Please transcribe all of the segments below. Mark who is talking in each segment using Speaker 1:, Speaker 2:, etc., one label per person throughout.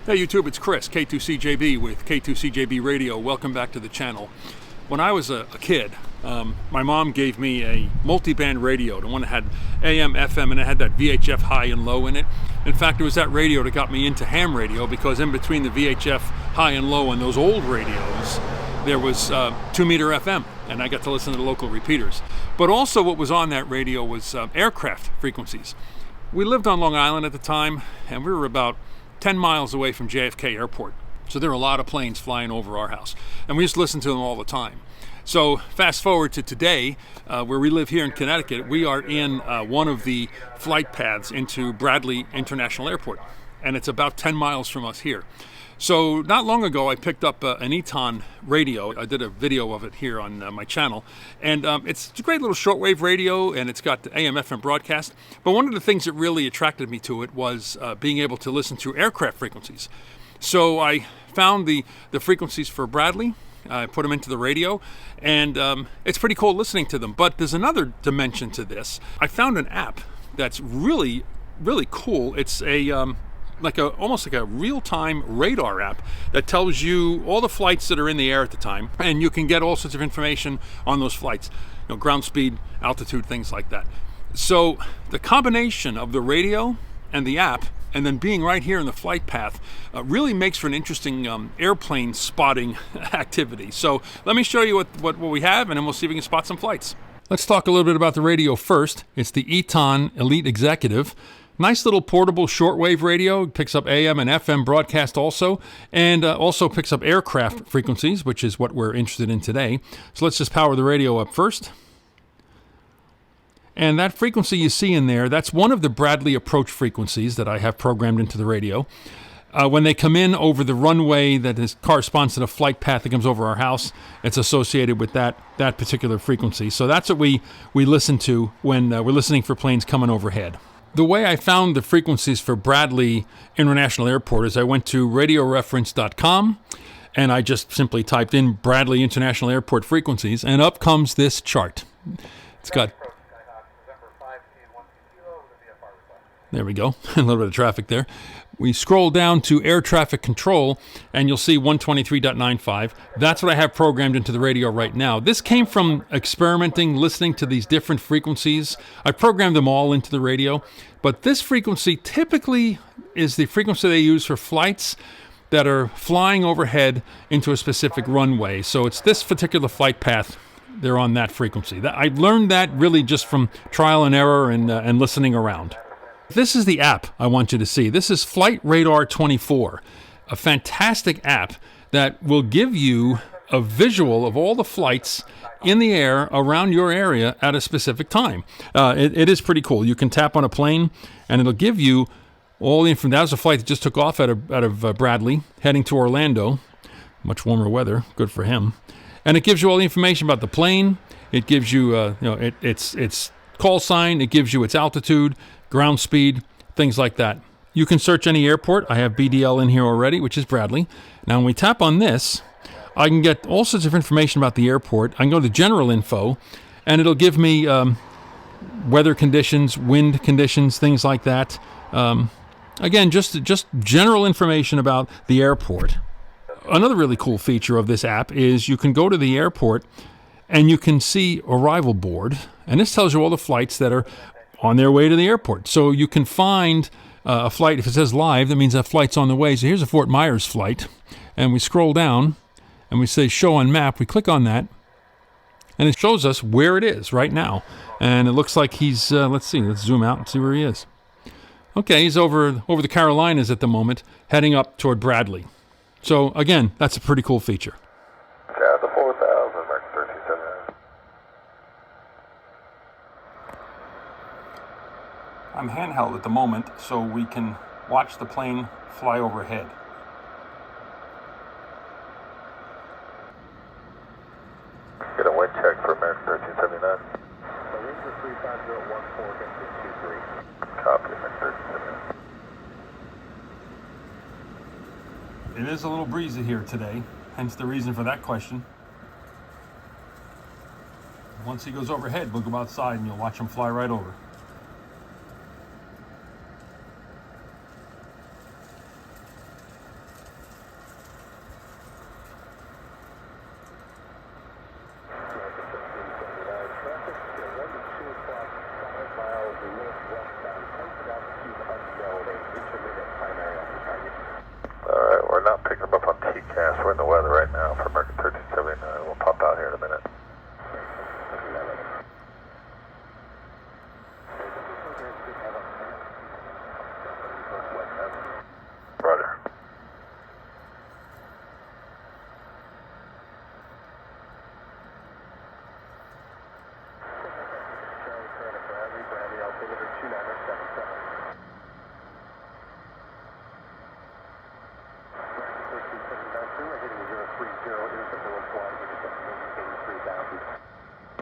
Speaker 1: Hey YouTube, it's Chris, K2CJB with K2CJB Radio. Welcome back to the channel. When I was a kid, my mom gave me a multi-band radio, the one that had AM, FM, and it had that VHF high and low in it. In fact, it was that radio that got me into ham radio, because in between the VHF high and low and those old radios, there was 2-meter FM, and I got to listen to the local repeaters. But also what was on that radio was aircraft frequencies. We lived on Long Island at the time, and we were about 10 miles away from JFK Airport. So there were a lot of planes flying over our house, and we used to listen to them all the time. So fast forward to today, where we live here in Connecticut, we are in one of the flight paths into Bradley International Airport, and it's about 10 miles from us here. So not long ago, I picked up an Eton radio. I did a video of it here on my channel, and it's a great little shortwave radio, and it's got the AM, FM broadcast. But one of the things that really attracted me to it was being able to listen to aircraft frequencies. So I found the frequencies for Bradley. I put them into the radio, and it's pretty cool listening to them. But there's another dimension to this. I found an app that's really, really cool. It's almost like a real-time radar app that tells you all the flights that are in the air at the time, and you can get all sorts of information on those flights, ground speed, altitude, things like that. So the combination of the radio and the app, and then being right here in the flight path, really makes for an interesting airplane spotting activity. So let me show you what we have, and then we'll see if we can spot some flights. Let's talk a little bit about the radio first. It's the Eton Elite Executive. Nice little portable shortwave radio. It picks up AM and FM broadcast also, and also picks up aircraft frequencies, which is what we're interested in today. So let's just power the radio up first. And that frequency you see in there, that's one of the Bradley approach frequencies that I have programmed into the radio. When they come in over the runway that corresponds to the flight path that comes over our house, it's associated with that particular frequency. So that's what we listen to when we're listening for planes coming overhead. The way I found the frequencies for Bradley International Airport is I went to radioreference.com, and I just simply typed in Bradley International Airport frequencies, and up comes this chart. It's got... There we go, a little bit of traffic there. We scroll down to air traffic control, and you'll see 123.95. That's what I have programmed into the radio right now. This came from experimenting, listening to these different frequencies. I programmed them all into the radio, but this frequency typically is the frequency they use for flights that are flying overhead into a specific runway. So it's this particular flight path. They're on that frequency. I learned that really just from trial and error and listening around. This is the app I want you to see. This is Flight Radar 24, a fantastic app that will give you a visual of all the flights in the air around your area at a specific time. It is pretty cool. You can tap on a plane, and it'll give you all the information. That was a flight that just took off out of Bradley, heading to Orlando. Much warmer weather, good for him. And it gives you all the information about the plane. It gives you, its call sign. It gives you its altitude, ground speed, things like that. You can search any airport. I have BDL in here already, which is Bradley. Now, when we tap on this, I can get all sorts of information about the airport. I can go to general info, and it'll give me weather conditions, wind conditions, things like that. Again, just general information about the airport. Another really cool feature of this app is you can go to the airport, and you can see arrival board, and this tells you all the flights that are on their way to the airport. So you can find a flight. If it says live, that means that flight's on the way. So here's a Fort Myers flight, and we scroll down, and we say show on map. We click on that, and it shows us where it is right now. And it looks like he's, let's zoom out and see where he is. Okay, he's over the Carolinas at the moment, heading up toward Bradley. So again, that's a pretty cool feature.
Speaker 2: The 4000, Mark 1379.
Speaker 1: I'm handheld at the moment, so we can watch the plane fly overhead.
Speaker 2: Get a wind check for American 1379.
Speaker 3: Ranger 35014, get 623.
Speaker 2: Copy, American 1379.
Speaker 1: It is a little breezy here today, hence the reason for that question. Once he goes overhead, we'll go outside and you'll watch him fly right over.
Speaker 2: Yes, we're in the weather right now for American 1379. We'll pop out here in a minute. Roger.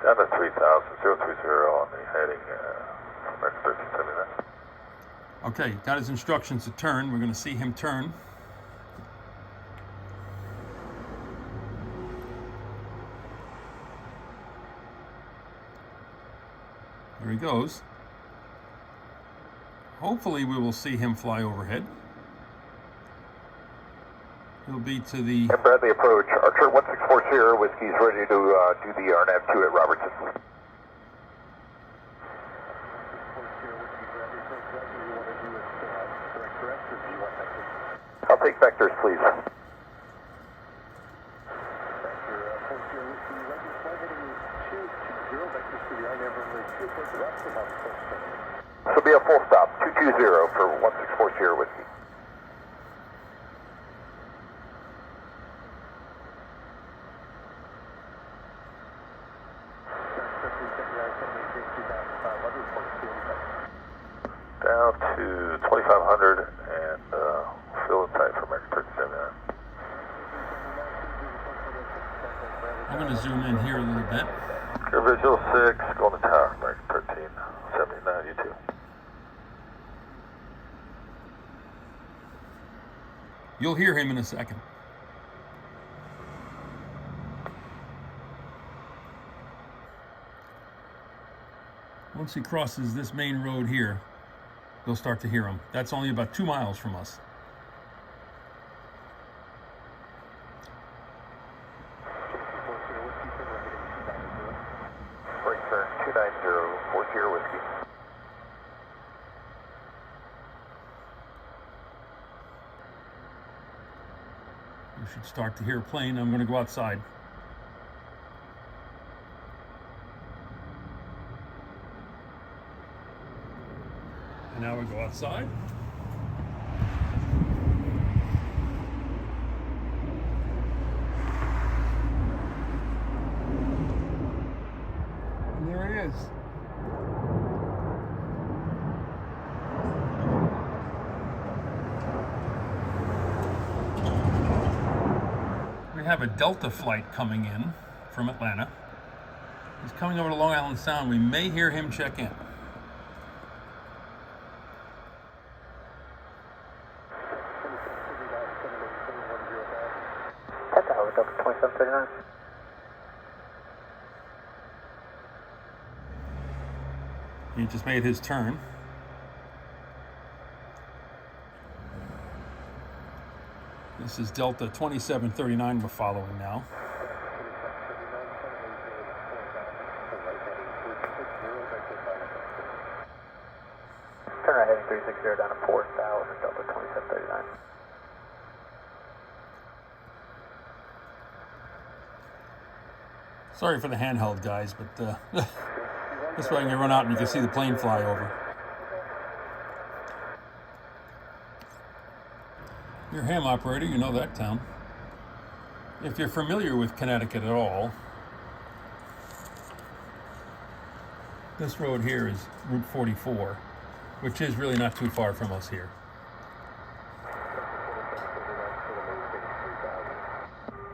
Speaker 2: Down to 3000, 030 on the heading from American 1379.
Speaker 1: Okay, got his instructions to turn. We're going to see him turn. There he goes. Hopefully we will see him fly overhead. He'll be to the...
Speaker 2: And Bradley approach, Archer 1640, Whiskey's ready to do the RNAV 2 at Robertson. I'll take vectors, please. This will be a full stop, 220 for 1640 Whiskey. Down to 2500 and fill in tight for American 1379.
Speaker 1: I'm going to zoom in here a little bit.
Speaker 2: Clear visual 6, go on the tower, American 1379, you too.
Speaker 1: You'll hear him in a second. Once he crosses this main road here, you'll start to hear him. That's only about 2 miles from us.
Speaker 2: Break turn 29040 Whiskey.
Speaker 1: You should start to hear a plane. I'm going to go outside. And now we go outside. And there he is. We have a Delta flight coming in from Atlanta. He's coming over to Long Island Sound. We may hear him check in.
Speaker 3: Delta 2739.
Speaker 1: He just made his turn. This is Delta 2739 we're following now.
Speaker 3: Turn right heading 360 down to 4000, Delta 2739.
Speaker 1: Sorry for the handheld, guys, but this way I can run out and you can see the plane fly over. You're a ham operator, you know that town. If you're familiar with Connecticut at all, this road here is Route 44, which is really not too far from us here.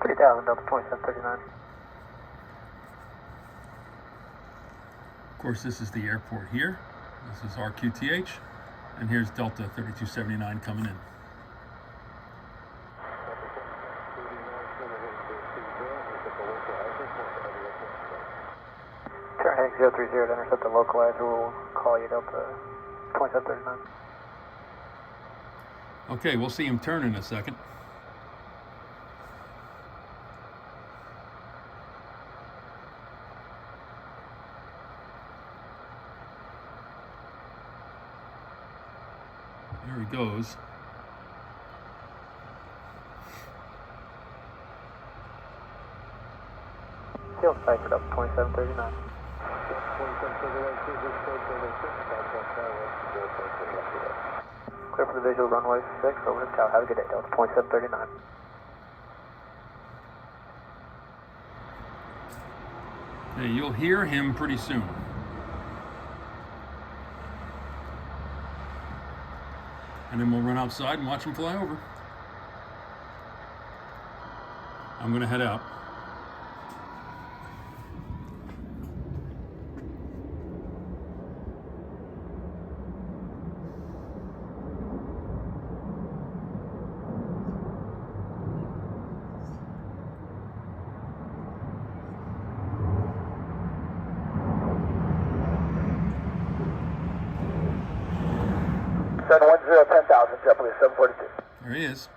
Speaker 3: 3000, Delta 2739.
Speaker 1: Of course, this is the airport here. This is RQTH, and here's Delta 3279 coming in.
Speaker 3: Turn heading 030 to intercept the localizer. We'll call you Delta 2739.
Speaker 1: Okay, we'll see him turn in a second. There he goes.
Speaker 3: Field ciphered up 2739. Clear for the visual runway 6 over the tower. Have a good day, Delta 2739.
Speaker 1: Hey, you'll hear him pretty soon. And then we'll run outside and watch him fly over. I'm going to head out.
Speaker 3: Sun 10,000, JetBlue 742.
Speaker 1: There he is.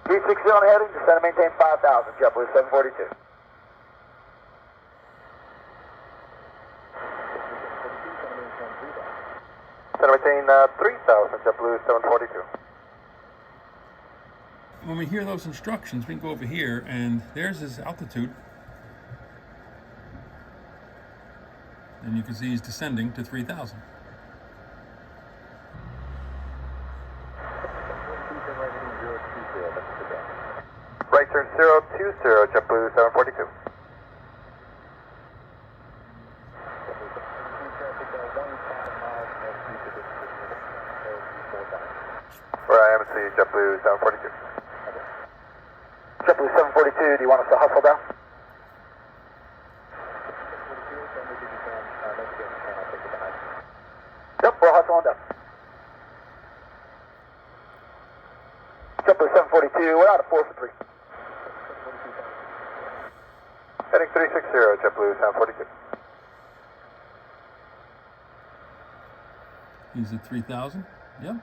Speaker 3: D60 on heading, descend and maintain 5,000, JetBlue 742.
Speaker 2: Descend and maintain 3,000, JetBlue 742.
Speaker 1: When we hear those instructions, we can go over here, and there's his altitude. And you can see he's descending to 3,000.
Speaker 2: Right turn 020, JetBlue 742. For IMC, JetBlue 742.
Speaker 3: JetBlue 742, do you want us to hustle down? Yep, we'll hustle on down. JetBlue 742, we're out of 4 for 3.
Speaker 2: Heading 360, JetBlue 742.
Speaker 1: He's at 3,000. Yep.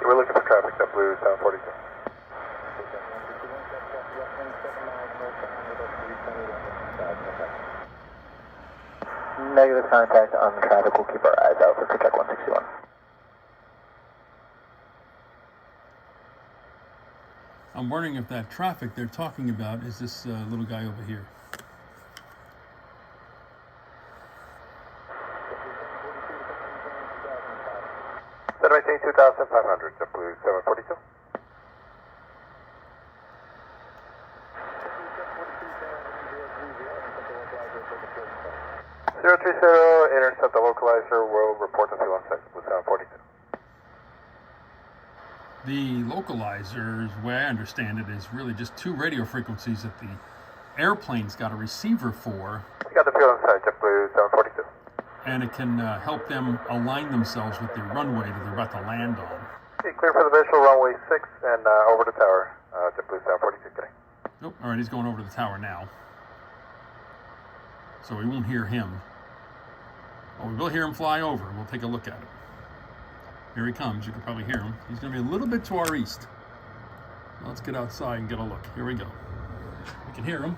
Speaker 2: We're looking for traffic, JetBlue 742.
Speaker 3: Negative contact on the traffic, we'll keep our eyes out for check 161.
Speaker 1: I'm wondering if that traffic they're talking about is this little guy over here.
Speaker 2: Descend and maintain 2,500, JetBlue 742. Zero 30, intercept the localizer, will report the fuel on site with 742.
Speaker 1: The localizer, the way I understand it, is really just two radio frequencies that the airplane's got a receiver for,
Speaker 2: We got the fuel on site, JetBlue 742.
Speaker 1: and it can help them align themselves with the runway that they're about to land on.
Speaker 2: Okay, clear for the visual runway 6 and over the tower, JetBlue 742 today.
Speaker 1: Oh, all right, he's going over to the tower now. So we won't hear him. Well, we will hear him fly over. We'll take a look at it. Here he comes. You can probably hear him. He's going to be a little bit to our east. Let's get outside and get a look. Here we go. We can hear him.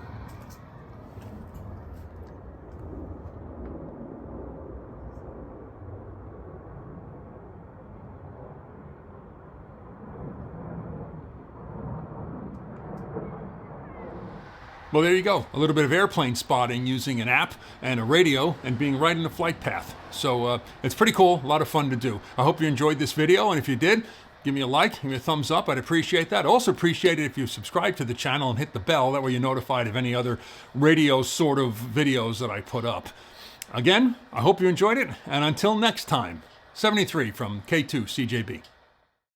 Speaker 1: Well, there you go. A little bit of airplane spotting using an app and a radio and being right in the flight path. So it's pretty cool. A lot of fun to do. I hope you enjoyed this video. And if you did, give me a like, give me a thumbs up. I'd appreciate that. Also appreciate it if you subscribe to the channel and hit the bell. That way you're notified of any other radio sort of videos that I put up. Again, I hope you enjoyed it. And until next time, 73 from K2 CJB.